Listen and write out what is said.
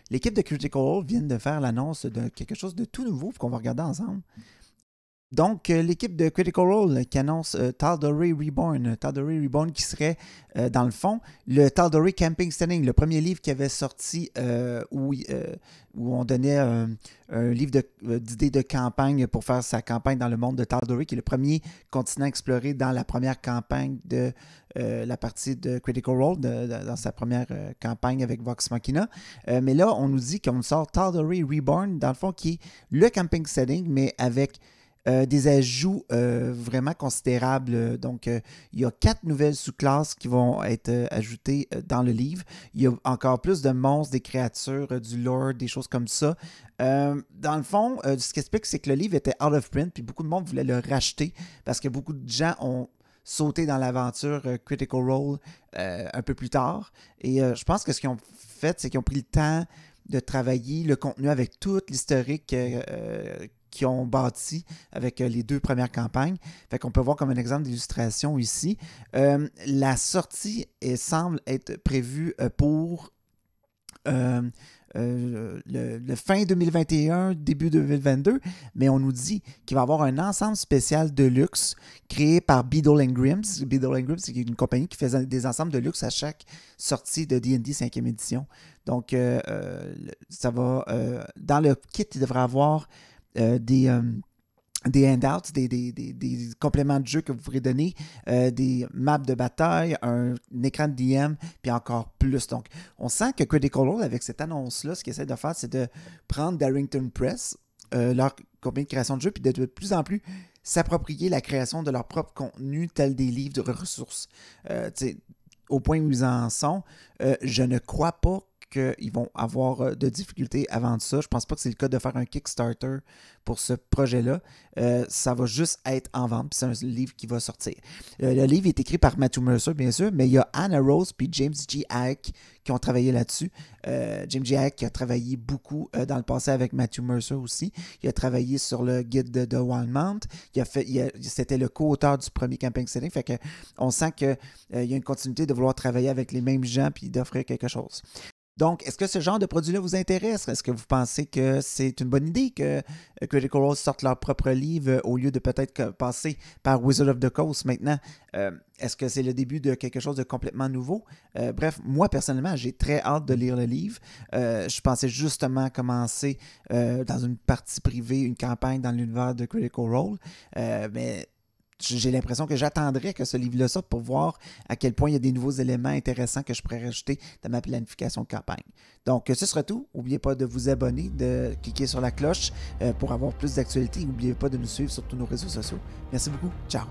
l'équipe de Critical Role vient de faire l'annonce de quelque chose de tout nouveau qu'on va regarder ensemble. Donc, l'équipe de Critical Role qui annonce Tal'Dorei Reborn. Tal'Dorei Reborn qui serait, dans le fond, le Tal'Dorei Camping Setting, le premier livre qui avait sorti où on donnait un livre d'idées de campagne pour faire sa campagne dans le monde de Tal'Dorei, qui est le premier continent exploré dans la première campagne de la partie de Critical Role, dans sa première campagne avec Vox Machina. Mais là, on nous dit qu'on sort Tal'Dorei Reborn, dans le fond, qui est le camping setting, mais avec des ajouts vraiment considérables. Donc, il y a 4 nouvelles sous-classes qui vont être ajoutées dans le livre. Il y a encore plus de monstres, des créatures, du lore, des choses comme ça. Dans le fond, ce qui explique, c'est que le livre était out of print, puis beaucoup de monde voulait le racheter parce que beaucoup de gens ont sauté dans l'aventure Critical Role un peu plus tard. Et je pense que ce qu'ils ont fait, c'est qu'ils ont pris le temps de travailler le contenu avec tout l'historique qui ont bâti avec les 2 premières campagnes. Fait qu'on peut voir comme un exemple d'illustration ici. La sortie semble être prévue pour le fin 2021, début 2022, mais on nous dit qu'il va y avoir un ensemble spécial de luxe créé par Beadle & Grimm's. Beadle & Grimm's, c'est une compagnie qui fait des ensembles de luxe à chaque sortie de D&D 5e édition. Donc, ça va... dans le kit, il devrait y avoir des handouts, des compléments de jeu que vous pourrez donner, des maps de bataille, un écran de DM, puis encore plus. Donc, on sent que Critical Role, avec cette annonce-là, ce qu'ils essaient de faire, c'est de prendre Darrington Press, leur compagnie de création de jeu, puis de plus en plus s'approprier la création de leur propre contenu, tel des livres de ressources. Au point où ils en sont, je ne crois pas qu'ils vont avoir de difficultés avant ça. Je pense pas que c'est le cas de faire un Kickstarter pour ce projet-là. Ça va juste être en vente, puis c'est un livre qui va sortir. Le livre est écrit par Matthew Mercer, bien sûr, mais il y a Anna Rose puis James G. Hack qui ont travaillé là-dessus. James G. Hack a travaillé beaucoup dans le passé avec Matthew Mercer aussi. Il a travaillé sur le guide de Wildmount. C'était le co-auteur du premier camping setting. Fait que on sent qu'il y a une continuité de vouloir travailler avec les mêmes gens puis d'offrir quelque chose. Donc, est-ce que ce genre de produit-là vous intéresse? Est-ce que vous pensez que c'est une bonne idée que Critical Role sorte leur propre livre au lieu de peut-être passer par Wizard of the Coast maintenant? Est-ce que c'est le début de quelque chose de complètement nouveau? Bref, moi, personnellement, j'ai très hâte de lire le livre. Je pensais justement commencer dans une partie privée, une campagne dans l'univers de Critical Role, mais j'ai l'impression que j'attendrai que ce livre-là sorte pour voir à quel point il y a des nouveaux éléments intéressants que je pourrais rajouter dans ma planification de campagne. Donc, ce sera tout. N'oubliez pas de vous abonner, de cliquer sur la cloche pour avoir plus d'actualités. N'oubliez pas de nous suivre sur tous nos réseaux sociaux. Merci beaucoup. Ciao!